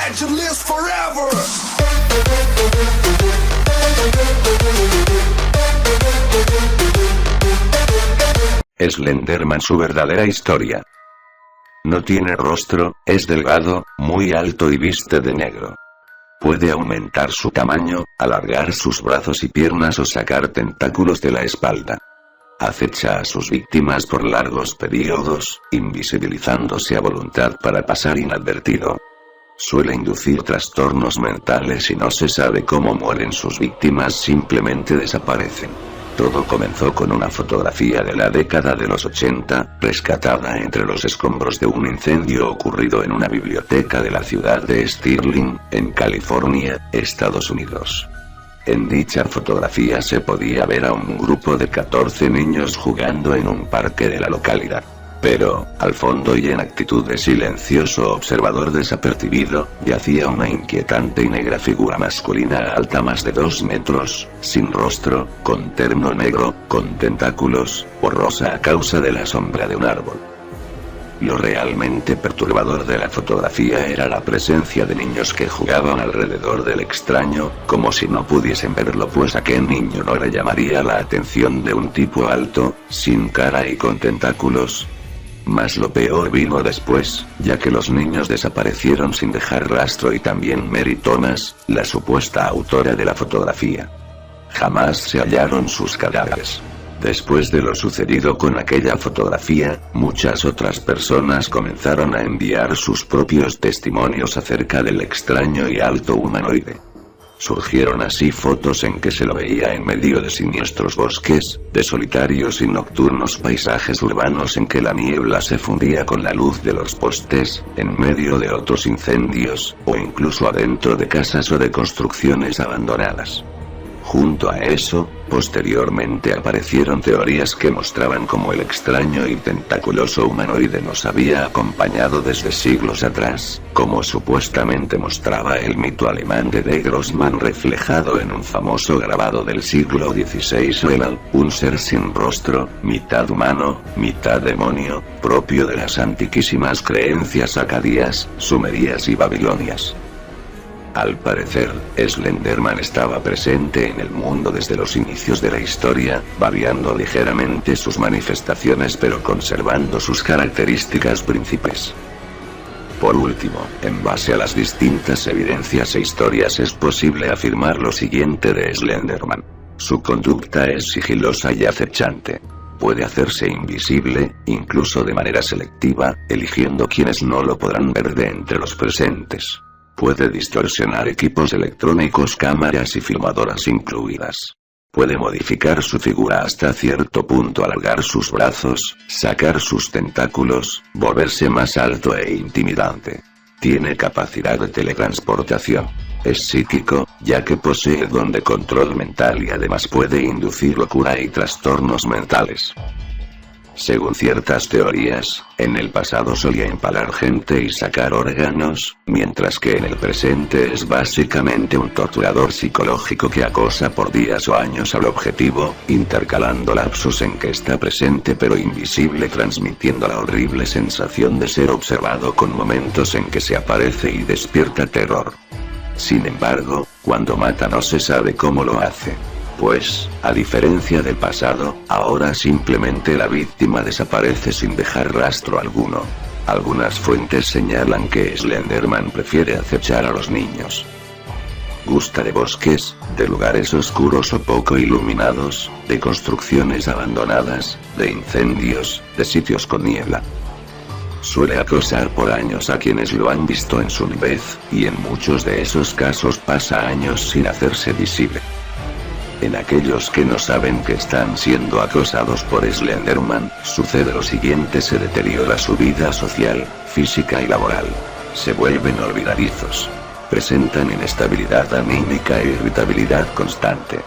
legend lives forever. Slenderman, su verdadera historia. No tiene rostro, es delgado, muy alto y viste de negro. Puede aumentar su tamaño, alargar sus brazos y piernas o sacar tentáculos de la espalda. Acecha a sus víctimas por largos periodos, invisibilizándose a voluntad para pasar inadvertido. Suele inducir trastornos mentales y no se sabe cómo mueren sus víctimas, simplemente desaparecen. Todo comenzó con una fotografía de la década de los 80, rescatada entre los escombros de un incendio ocurrido en una biblioteca de la ciudad de Sterling, en California, Estados Unidos. En dicha fotografía se podía ver a un grupo de 14 niños jugando en un parque de la localidad. Pero, al fondo y en actitud de silencioso observador desapercibido, yacía una inquietante y negra figura masculina alta más de 2 metros, sin rostro, con terno negro, con tentáculos, borrosa a causa de la sombra de un árbol. Lo realmente perturbador de la fotografía era la presencia de niños que jugaban alrededor del extraño, como si no pudiesen verlo, pues a qué niño no le llamaría la atención de un tipo alto, sin cara y con tentáculos. Mas lo peor vino después, ya que los niños desaparecieron sin dejar rastro y también Mary Thomas, la supuesta autora de la fotografía. Jamás se hallaron sus cadáveres. Después de lo sucedido con aquella fotografía, muchas otras personas comenzaron a enviar sus propios testimonios acerca del extraño y alto humanoide. Surgieron así fotos en que se lo veía en medio de siniestros bosques, de solitarios y nocturnos paisajes urbanos en que la niebla se fundía con la luz de los postes, en medio de otros incendios, o incluso adentro de casas o de construcciones abandonadas. Junto a eso, posteriormente aparecieron teorías que mostraban cómo el extraño y tentaculoso humanoide nos había acompañado desde siglos atrás, como supuestamente mostraba el mito alemán de Der Grossmann reflejado en un famoso grabado del siglo XVI, un ser sin rostro, mitad humano, mitad demonio, propio de las antiquísimas creencias acadias, sumerias y babilonias. Al parecer, Slenderman estaba presente en el mundo desde los inicios de la historia, variando ligeramente sus manifestaciones pero conservando sus características principales. Por último, en base a las distintas evidencias e historias es posible afirmar lo siguiente de Slenderman. Su conducta es sigilosa y acechante. Puede hacerse invisible, incluso de manera selectiva, eligiendo quienes no lo podrán ver de entre los presentes. Puede distorsionar equipos electrónicos, cámaras y filmadoras incluidas. Puede modificar su figura hasta cierto punto, alargar sus brazos, sacar sus tentáculos, volverse más alto e intimidante. Tiene capacidad de teletransportación. Es psíquico, ya que posee don de control mental y además puede inducir locura y trastornos mentales. Según ciertas teorías, en el pasado solía empalar gente y sacar órganos, mientras que en el presente es básicamente un torturador psicológico que acosa por días o años al objetivo, intercalando lapsos en que está presente pero invisible, transmitiendo la horrible sensación de ser observado con momentos en que se aparece y despierta terror. Sin embargo, cuando mata no se sabe cómo lo hace. Pues, a diferencia del pasado, ahora simplemente la víctima desaparece sin dejar rastro alguno. Algunas fuentes señalan que Slenderman prefiere acechar a los niños. Gusta de bosques, de lugares oscuros o poco iluminados, de construcciones abandonadas, de incendios, de sitios con niebla. Suele acosar por años a quienes lo han visto en su niñez, y en muchos de esos casos pasa años sin hacerse visible. En aquellos que no saben que están siendo acosados por Slenderman, sucede lo siguiente: se deteriora su vida social, física y laboral. Se vuelven olvidadizos. Presentan inestabilidad anímica e irritabilidad constante.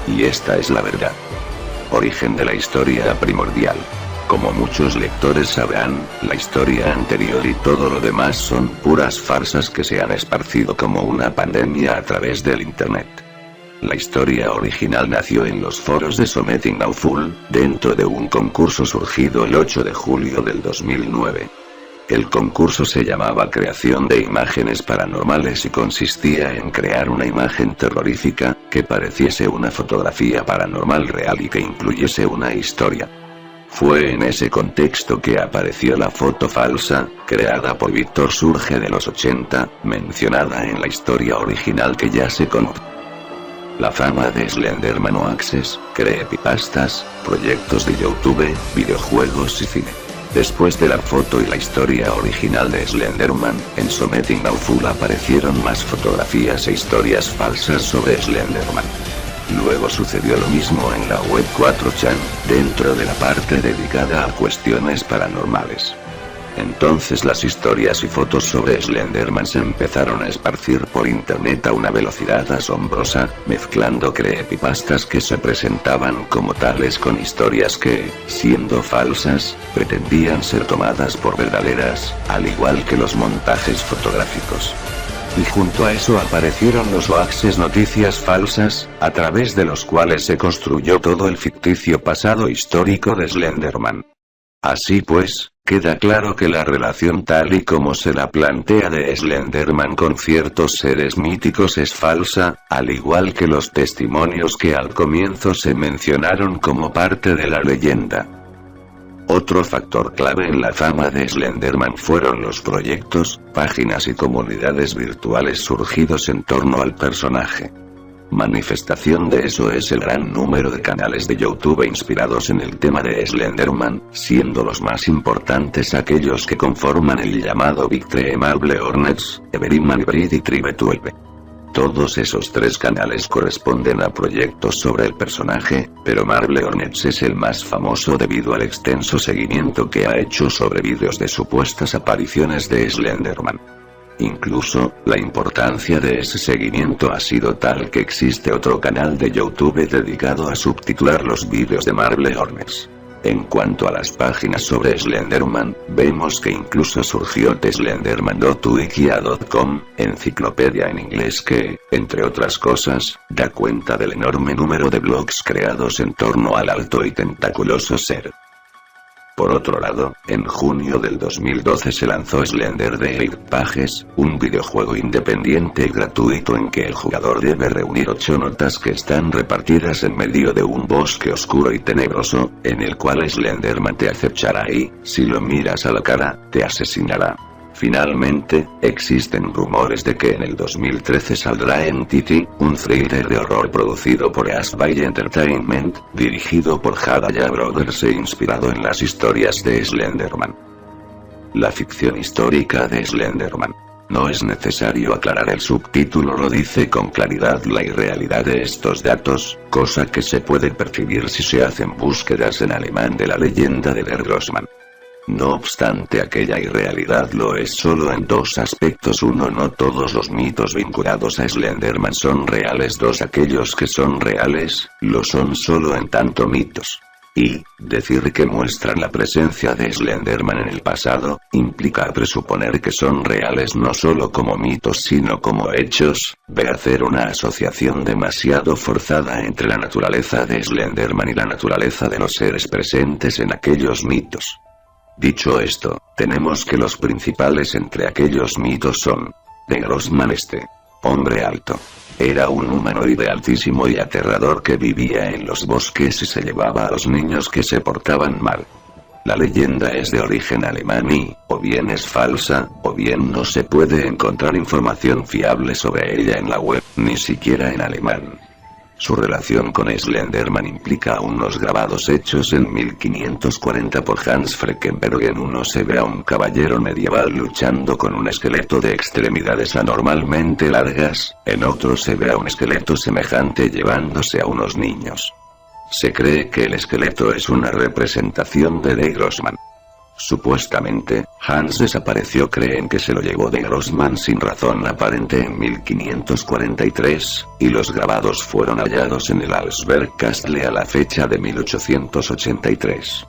Y esta es la verdad. Origen de la historia primordial. Como muchos lectores sabrán, la historia anterior y todo lo demás son puras farsas que se han esparcido como una pandemia a través del internet. La historia original nació en los foros de Something Awful, dentro de un concurso surgido el 8 de julio del 2009. El concurso se llamaba Creación de Imágenes Paranormales y consistía en crear una imagen terrorífica, que pareciese una fotografía paranormal real y que incluyese una historia. Fue en ese contexto que apareció la foto falsa, creada por Víctor Surge de los 80, mencionada en la historia original que ya se conoce. La fama de Slenderman o Access, creepypastas, proyectos de YouTube, videojuegos y cine. Después de la foto y la historia original de Slenderman, en Something Awful aparecieron más fotografías e historias falsas sobre Slenderman. Luego sucedió lo mismo en la web 4chan, dentro de la parte dedicada a cuestiones paranormales. Entonces las historias y fotos sobre Slenderman se empezaron a esparcir por internet a una velocidad asombrosa, mezclando creepypastas que se presentaban como tales con historias que, siendo falsas, pretendían ser tomadas por verdaderas, al igual que los montajes fotográficos. Y junto a eso aparecieron los hoaxes, noticias falsas, a través de los cuales se construyó todo el ficticio pasado histórico de Slenderman. Así pues, queda claro que la relación tal y como se la plantea de Slenderman con ciertos seres míticos es falsa, al igual que los testimonios que al comienzo se mencionaron como parte de la leyenda. Otro factor clave en la fama de Slenderman fueron los proyectos, páginas y comunidades virtuales surgidos en torno al personaje. Manifestación de eso es el gran número de canales de YouTube inspirados en el tema de Slenderman, siendo los más importantes aquellos que conforman el llamado Big Tree: Marble Hornets, Everyman Breed y Tribe 12. Todos esos tres canales corresponden a proyectos sobre el personaje, pero Marble Hornets es el más famoso debido al extenso seguimiento que ha hecho sobre vídeos de supuestas apariciones de Slenderman. Incluso, la importancia de ese seguimiento ha sido tal que existe otro canal de YouTube dedicado a subtitular los vídeos de Marble Hornets. En cuanto a las páginas sobre Slenderman, vemos que incluso surgió slenderman.wikia.com, enciclopedia en inglés que, entre otras cosas, da cuenta del enorme número de blogs creados en torno al alto y tentaculoso ser. Por otro lado, en junio del 2012 se lanzó Slender The Eight Pages, un videojuego independiente y gratuito en que el jugador debe reunir 8 notas que están repartidas en medio de un bosque oscuro y tenebroso, en el cual Slenderman te acechará y, si lo miras a la cara, te asesinará. Finalmente, existen rumores de que en el 2013 saldrá Entity, un thriller de horror producido por Aspy Entertainment, dirigido por Hadaya Brothers e inspirado en las historias de Slenderman. La ficción histórica de Slenderman. No es necesario aclarar, el subtítulo lo dice con claridad: la irrealidad de estos datos, cosa que se puede percibir si se hacen búsquedas en alemán de la leyenda de Der Grossman. No obstante, aquella irrealidad lo es solo en dos aspectos: uno, no todos los mitos vinculados a Slenderman son reales; dos, aquellos que son reales, lo son solo en tanto mitos. Y, decir que muestran la presencia de Slenderman en el pasado, implica presuponer que son reales no solo como mitos sino como hechos, de hacer una asociación demasiado forzada entre la naturaleza de Slenderman y la naturaleza de los seres presentes en aquellos mitos. Dicho esto, tenemos que los principales entre aquellos mitos son: Der Grossman, hombre alto. Era un humanoide altísimo y aterrador que vivía en los bosques y se llevaba a los niños que se portaban mal. La leyenda es de origen alemán y, o bien es falsa, o bien no se puede encontrar información fiable sobre ella en la web, ni siquiera en alemán. Su relación con Slenderman implica unos grabados hechos en 1540 por Hans Freckenberg. En uno se ve a un caballero medieval luchando con un esqueleto de extremidades anormalmente largas, en otro se ve a un esqueleto semejante llevándose a unos niños. Se cree que el esqueleto es una representación de Der Grossman. Supuestamente, Hans desapareció. Creen que se lo llevó Der Grossman sin razón aparente en 1543, y los grabados fueron hallados en el Augsburg Castle a la fecha de 1883.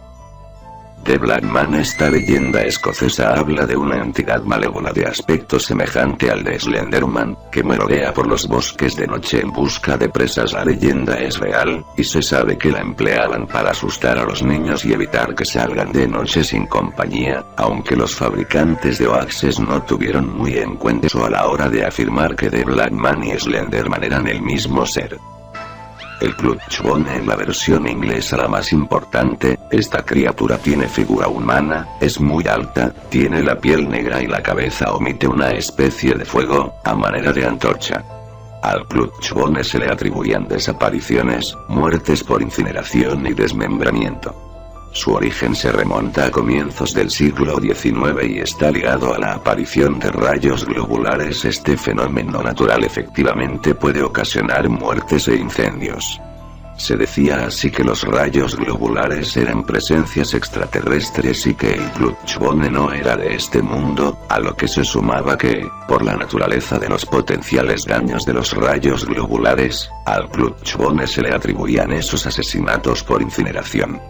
The Black Man. Esta leyenda escocesa habla de una entidad malévola de aspecto semejante al de Slenderman, que merodea por los bosques de noche en busca de presas. La leyenda es real, y se sabe que la empleaban para asustar a los niños y evitar que salgan de noche sin compañía, aunque los fabricantes de hoaxes no tuvieron muy en cuenta eso a la hora de afirmar que The Black Man y Slenderman eran el mismo ser. El Clutchbone en la versión inglesa, la más importante, esta criatura tiene figura humana, es muy alta, tiene la piel negra y la cabeza emite una especie de fuego, a manera de antorcha. Al Clutchbone se le atribuían desapariciones, muertes por incineración y desmembramiento. Su origen se remonta a comienzos del siglo XIX y está ligado a la aparición de rayos globulares. Este fenómeno natural efectivamente puede ocasionar muertes e incendios. Se decía así que los rayos globulares eran presencias extraterrestres y que el Clutchbone no era de este mundo, a lo que se sumaba que, por la naturaleza de los potenciales daños de los rayos globulares, al Clutchbone se le atribuían esos asesinatos por incineración.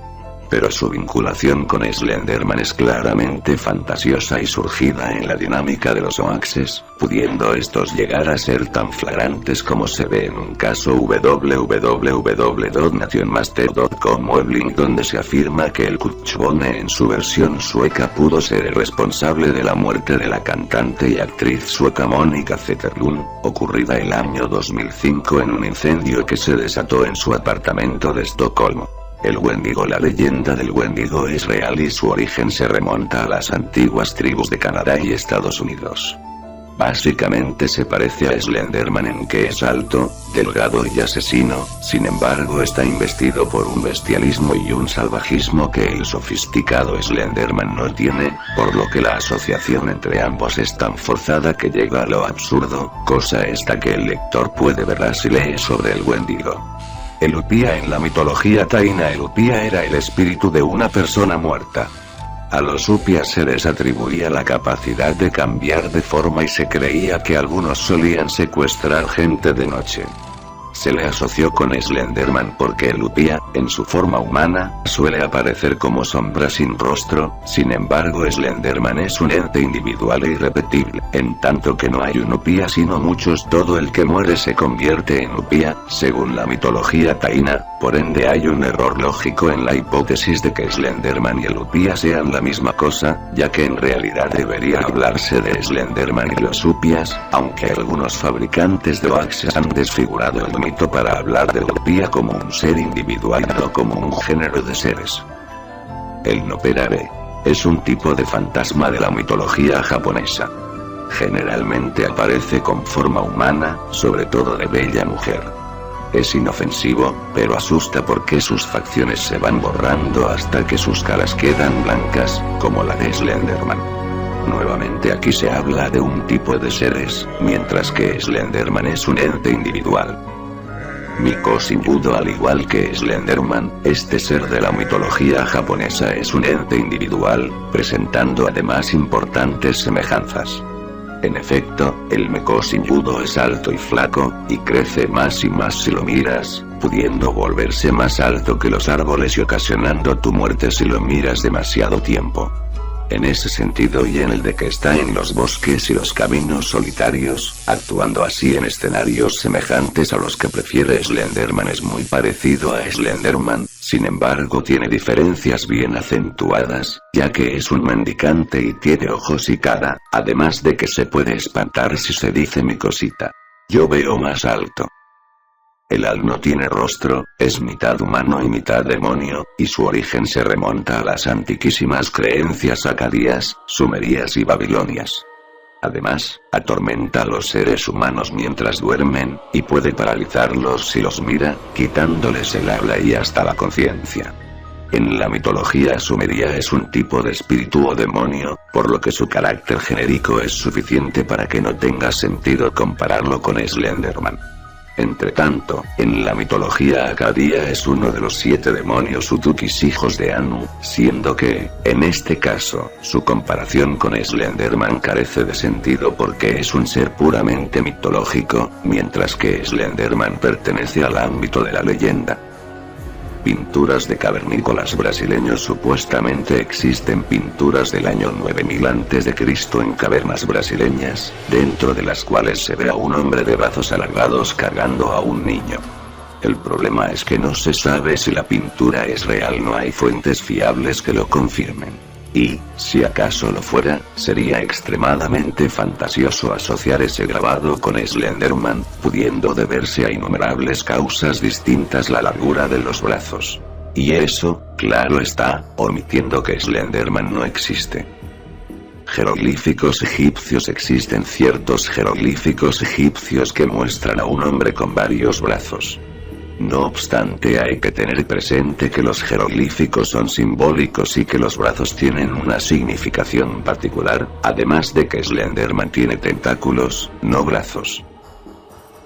Pero su vinculación con Slenderman es claramente fantasiosa y surgida en la dinámica de los hoaxes, pudiendo estos llegar a ser tan flagrantes como se ve en un caso www.nationmaster.com o el link donde se afirma que el Clutchbone en su versión sueca pudo ser el responsable de la muerte de la cantante y actriz sueca Monica Zetterlund, ocurrida el año 2005 en un incendio que se desató en su apartamento de Estocolmo. El Wendigo. La leyenda del Wendigo es real y su origen se remonta a las antiguas tribus de Canadá y Estados Unidos. Básicamente se parece a Slenderman en que es alto, delgado y asesino, sin embargo está investido por un bestialismo y un salvajismo que el sofisticado Slenderman no tiene, por lo que la asociación entre ambos es tan forzada que llega a lo absurdo, cosa esta que el lector puede verla si lee sobre el Wendigo. El Upia. En la mitología taína, el Upia era el espíritu de una persona muerta. A los Upias se les atribuía la capacidad de cambiar de forma y se creía que algunos solían secuestrar gente de noche. Se le asoció con Slenderman porque el Upia, en su forma humana, suele aparecer como sombra sin rostro. Sin embargo, Slenderman es un ente individual e irrepetible, en tanto que no hay un Upia sino muchos. Todo el que muere se convierte en Upia, según la mitología taína. Por ende hay un error lógico en la hipótesis de que Slenderman y el Upia sean la misma cosa, ya que en realidad debería hablarse de Slenderman y los Upias, aunque algunos fabricantes de hoaxes han desfigurado el mito para hablar del Upia como un ser individual y no como un género de seres. El Noperabe es un tipo de fantasma de la mitología japonesa. Generalmente aparece con forma humana, sobre todo de bella mujer. Es inofensivo, pero asusta porque sus facciones se van borrando hasta que sus caras quedan blancas, como la de Slenderman. Nuevamente aquí se habla de un tipo de seres, mientras que Slenderman es un ente individual. Miko Shinjudo. Al igual que Slenderman, este ser de la mitología japonesa es un ente individual, presentando además importantes semejanzas. En efecto, el Miko Shinjudo es alto y flaco, y crece más y más si lo miras, pudiendo volverse más alto que los árboles y ocasionando tu muerte si lo miras demasiado tiempo. En ese sentido y en el de que está en los bosques y los caminos solitarios, actuando así en escenarios semejantes a los que prefiere Slenderman, es muy parecido a Slenderman. Sin embargo tiene diferencias bien acentuadas, ya que es un mendicante y tiene ojos y cara, además de que se puede espantar si se dice mi cosita. Yo veo más alto. El Al no tiene rostro, es mitad humano y mitad demonio, y su origen se remonta a las antiquísimas creencias acadias, sumerias y babilonias. Además, atormenta a los seres humanos mientras duermen, y puede paralizarlos si los mira, quitándoles el habla y hasta la conciencia. En la mitología sumeria es un tipo de espíritu o demonio, por lo que su carácter genérico es suficiente para que no tenga sentido compararlo con Slenderman. Entretanto, en la mitología acadia es uno de los 7 demonios Utukis, hijos de Anu, siendo que, en este caso, su comparación con Slenderman carece de sentido porque es un ser puramente mitológico, mientras que Slenderman pertenece al ámbito de la leyenda. pinturas de cavernícolas brasileños. Supuestamente existen pinturas del año 9000 a.C. en cavernas brasileñas, dentro de las cuales se ve a un hombre de brazos alargados cargando a un niño. El problema es que no se sabe si la pintura es real, no hay fuentes fiables que lo confirmen. Y, si acaso lo fuera, sería extremadamente fantasioso asociar ese grabado con Slenderman, pudiendo deberse a innumerables causas distintas la largura de los brazos. Y eso, claro está, omitiendo que Slenderman no existe. Jeroglíficos egipcios. Existen ciertos jeroglíficos egipcios que muestran a un hombre con varios brazos. No obstante, hay que tener presente que los jeroglíficos son simbólicos y que los brazos tienen una significación particular, además de que Slenderman tiene tentáculos, no brazos.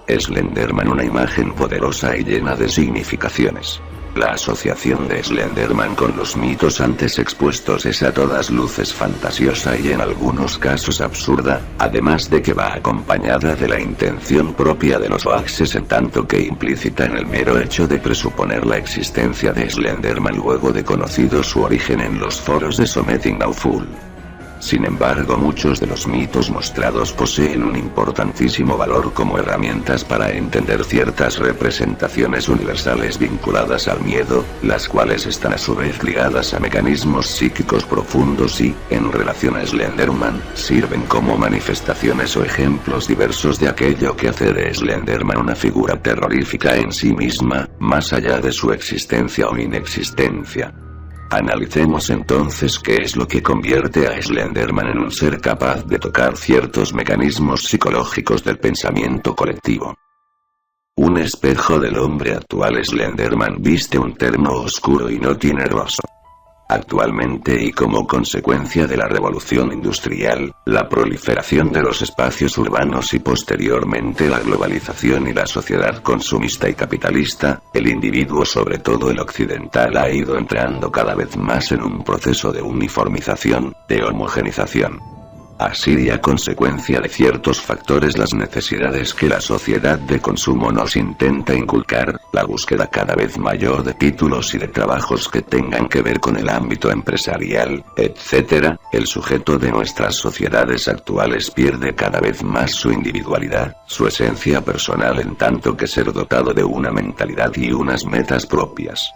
Slenderman, una imagen poderosa y llena de significaciones. La asociación de Slenderman con los mitos antes expuestos es a todas luces fantasiosa y en algunos casos absurda, además de que va acompañada de la intención propia de los hoaxes, en tanto que implícita en el mero hecho de presuponer la existencia de Slenderman luego de conocido su origen en los foros de Something Awful. Sin embargo, muchos de los mitos mostrados poseen un importantísimo valor como herramientas para entender ciertas representaciones universales vinculadas al miedo, las cuales están a su vez ligadas a mecanismos psíquicos profundos y, en relación a Slenderman, sirven como manifestaciones o ejemplos diversos de aquello que hace de Slenderman una figura terrorífica en sí misma, más allá de su existencia o inexistencia. Analicemos entonces qué es lo que convierte a Slenderman en un ser capaz de tocar ciertos mecanismos psicológicos del pensamiento colectivo. Un espejo del hombre actual. Slenderman viste un terno oscuro y no tiene rostro. Actualmente, y como consecuencia de la revolución industrial, la proliferación de los espacios urbanos y posteriormente la globalización y la sociedad consumista y capitalista, el individuo, sobre todo el occidental, ha ido entrando cada vez más en un proceso de uniformización, de homogenización. Así, y a consecuencia de ciertos factores, las necesidades que la sociedad de consumo nos intenta inculcar, la búsqueda cada vez mayor de títulos y de trabajos que tengan que ver con el ámbito empresarial, etc., el sujeto de nuestras sociedades actuales pierde cada vez más su individualidad, su esencia personal, en tanto que ser dotado de una mentalidad y unas metas propias.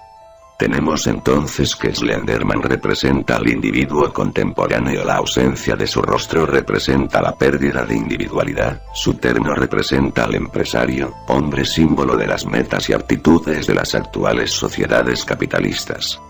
Tenemos entonces que Slenderman representa al individuo contemporáneo, la ausencia de su rostro representa la pérdida de individualidad, su terno representa al empresario, hombre símbolo de las metas y aptitudes de las actuales sociedades capitalistas.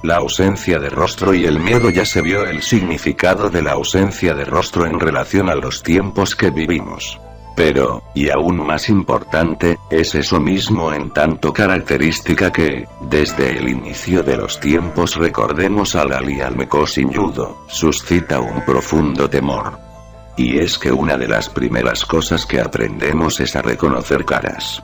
La ausencia de rostro y el miedo. Ya se vio el significado de la ausencia de rostro en relación a los tiempos que vivimos. Pero, y aún más importante, es eso mismo en tanto característica que, desde el inicio de los tiempos, recordemos al Ali al-Mekosin Yudo, suscita un profundo temor. Y es que una de las primeras cosas que aprendemos es a reconocer caras.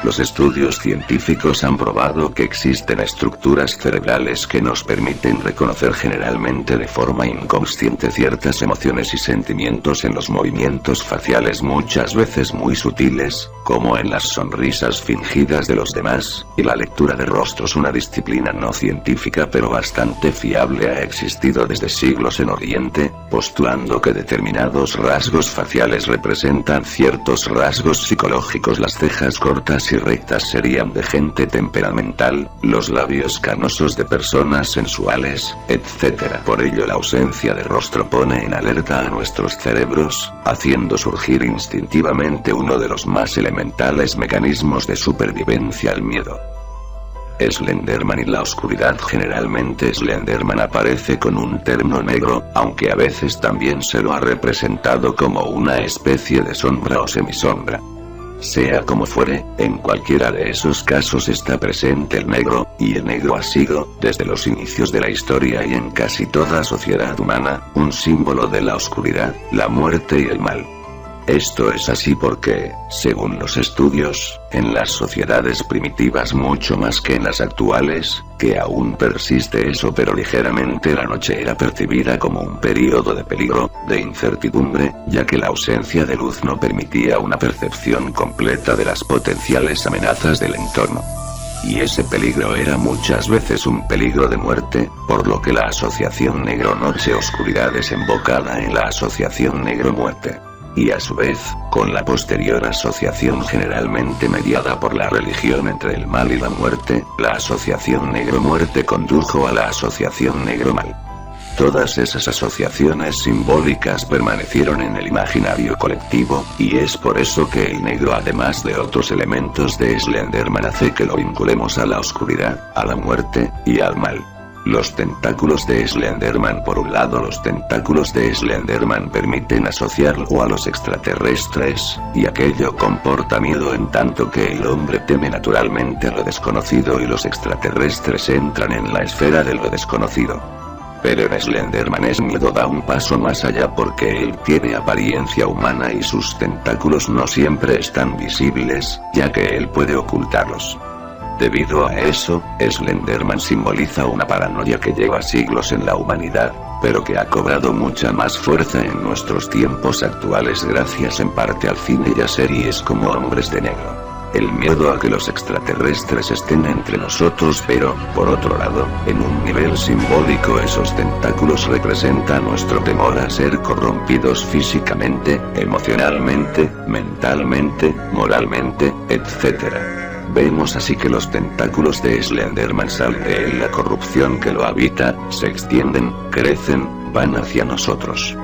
Los estudios científicos han probado que existen estructuras cerebrales que nos permiten reconocer generalmente de forma inconsciente ciertas emociones y sentimientos en los movimientos faciales, muchas veces muy sutiles, como en las sonrisas fingidas de los demás, y la lectura de rostros, una disciplina no científica pero bastante fiable, ha existido desde siglos en Oriente, postulando que determinados rasgos faciales representan ciertos rasgos psicológicos. Las cejas cortas y rectas serían de gente temperamental, los labios canosos de personas sensuales, etc. Por ello, la ausencia de rostro pone en alerta a nuestros cerebros, haciendo surgir instintivamente uno de los más elementales mecanismos de supervivencia: el miedo. Slenderman y la oscuridad. Generalmente Slenderman aparece con un terno negro, aunque a veces también se lo ha representado como una especie de sombra o semisombra. Sea como fuere, en cualquiera de esos casos está presente el negro, y el negro ha sido, desde los inicios de la historia y en casi toda sociedad humana, un símbolo de la oscuridad, la muerte y el mal. Esto es así porque, según los estudios, en las sociedades primitivas mucho más que en las actuales, que aún persiste eso, pero ligeramente, la noche era percibida como un período de peligro, de incertidumbre, ya que la ausencia de luz no permitía una percepción completa de las potenciales amenazas del entorno. Y ese peligro era muchas veces un peligro de muerte, por lo que la asociación negro-noche-oscuridad desembocaba en la asociación negro-muerte. Y a su vez, con la posterior asociación generalmente mediada por la religión entre el mal y la muerte, la asociación negro-muerte condujo a la asociación negro-mal. Todas esas asociaciones simbólicas permanecieron en el imaginario colectivo, y es por eso que el negro, además de otros elementos de Slenderman, hace que lo vinculemos a la oscuridad, a la muerte, y al mal. Los tentáculos de Slenderman. Por un lado, los tentáculos de Slenderman permiten asociarlo a los extraterrestres, y aquello comporta miedo en tanto que el hombre teme naturalmente a lo desconocido y los extraterrestres entran en la esfera de lo desconocido. Pero en Slenderman ese miedo da un paso más allá porque él tiene apariencia humana y sus tentáculos no siempre están visibles, ya que él puede ocultarlos. Debido a eso, Slenderman simboliza una paranoia que lleva siglos en la humanidad, pero que ha cobrado mucha más fuerza en nuestros tiempos actuales gracias en parte al cine y a series como Hombres de Negro. El miedo a que los extraterrestres estén entre nosotros, pero, por otro lado, en un nivel simbólico esos tentáculos representan nuestro temor a ser corrompidos físicamente, emocionalmente, mentalmente, moralmente, etc. Vemos así que los tentáculos de Slenderman salen de él, la corrupción que lo habita, se extienden, crecen, van hacia nosotros.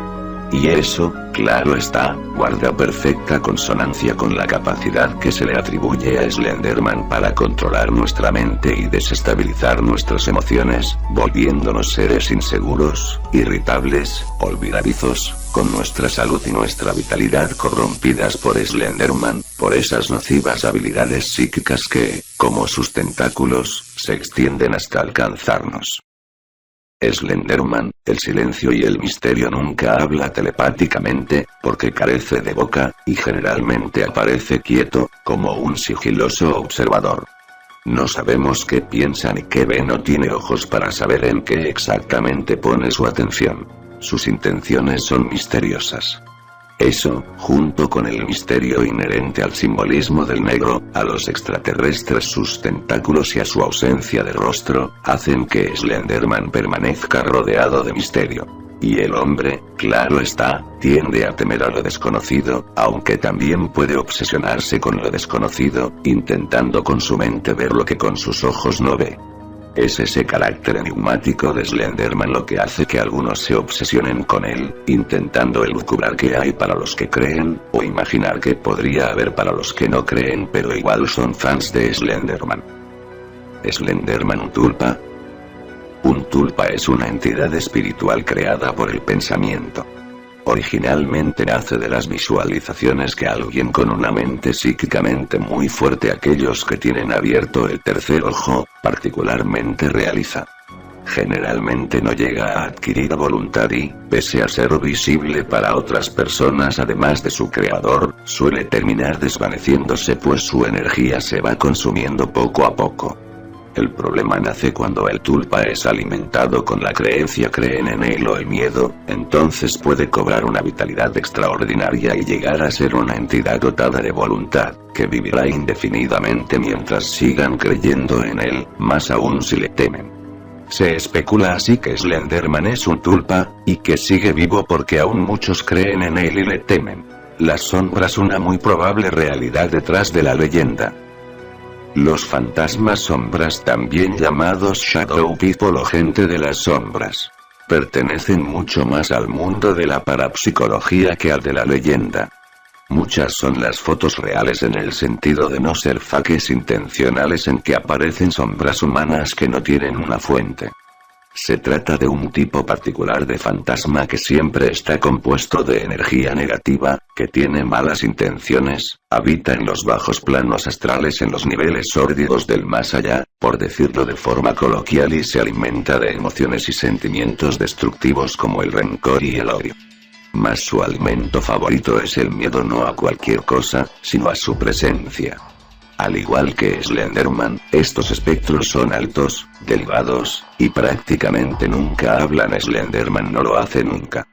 Y eso, claro está, guarda perfecta consonancia con la capacidad que se le atribuye a Slenderman para controlar nuestra mente y desestabilizar nuestras emociones, volviéndonos seres inseguros, irritables, olvidadizos, con nuestra salud y nuestra vitalidad corrompidas por Slenderman, por esas nocivas habilidades psíquicas que, como sus tentáculos, se extienden hasta alcanzarnos. Slenderman, el silencio y el misterio, nunca habla telepáticamente, porque carece de boca, y generalmente aparece quieto, como un sigiloso observador. No sabemos qué piensa ni qué ve, no tiene ojos para saber en qué exactamente pone su atención. Sus intenciones son misteriosas. Eso, junto con el misterio inherente al simbolismo del negro, a los extraterrestres, sus tentáculos y a su ausencia de rostro, hacen que Slenderman permanezca rodeado de misterio. Y el hombre, claro está, tiende a temer a lo desconocido, aunque también puede obsesionarse con lo desconocido, intentando con su mente ver lo que con sus ojos no ve. Es ese carácter enigmático de Slenderman lo que hace que algunos se obsesionen con él, intentando elucubrar qué hay para los que creen, o imaginar qué podría haber para los que no creen pero igual son fans de Slenderman. Slenderman, un tulpa. Un tulpa es una entidad espiritual creada por el pensamiento. Originalmente nace de las visualizaciones que alguien con una mente psíquicamente muy fuerte, aquellos que tienen abierto el tercer ojo, particularmente realiza. Generalmente no llega a adquirir voluntad y, pese a ser visible para otras personas además de su creador, suele terminar desvaneciéndose pues su energía se va consumiendo poco a poco. El problema nace cuando el tulpa es alimentado con la creencia, creen en él o el miedo, entonces puede cobrar una vitalidad extraordinaria y llegar a ser una entidad dotada de voluntad, que vivirá indefinidamente mientras sigan creyendo en él, más aún si le temen. Se especula así que Slenderman es un tulpa, y que sigue vivo porque aún muchos creen en él y le temen. Las sombras, una muy probable realidad detrás de la leyenda. Los fantasmas sombras, también llamados Shadow People o gente de las sombras, pertenecen mucho más al mundo de la parapsicología que al de la leyenda. Muchas son las fotos reales en el sentido de no ser fakes intencionales en que aparecen sombras humanas que no tienen una fuente. Se trata de un tipo particular de fantasma que siempre está compuesto de energía negativa, que tiene malas intenciones, habita en los bajos planos astrales, en los niveles sórdidos del más allá, por decirlo de forma coloquial, y se alimenta de emociones y sentimientos destructivos como el rencor y el odio. Mas su alimento favorito es el miedo, no a cualquier cosa, sino a su presencia. Al igual que Slenderman, estos espectros son altos, delgados, y prácticamente nunca hablan. Slenderman no lo hace nunca.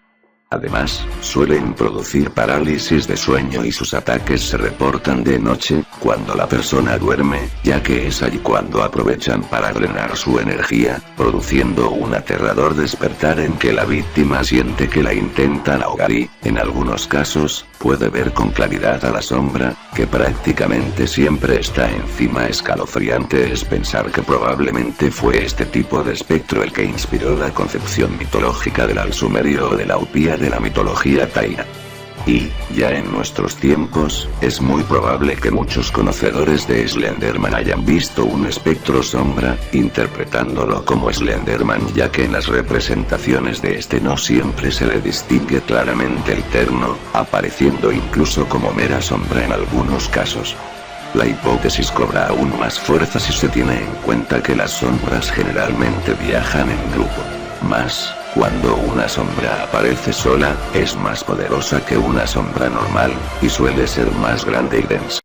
Además, suelen producir parálisis de sueño y sus ataques se reportan de noche, cuando la persona duerme, ya que es allí cuando aprovechan para drenar su energía, produciendo un aterrador despertar en que la víctima siente que la intentan ahogar y, en algunos casos, puede ver con claridad a la sombra, que prácticamente siempre está encima. Escalofriante es pensar que probablemente fue este tipo de espectro el que inspiró la concepción mitológica del Al-Sumerio o de la Upía de la mitología taína. Y, ya en nuestros tiempos, es muy probable que muchos conocedores de Slenderman hayan visto un espectro sombra, interpretándolo como Slenderman, ya que en las representaciones de este no siempre se le distingue claramente el terno, apareciendo incluso como mera sombra en algunos casos. La hipótesis cobra aún más fuerza si se tiene en cuenta que las sombras generalmente viajan en grupo. Más, cuando una sombra aparece sola, es más poderosa que una sombra normal, y suele ser más grande y densa.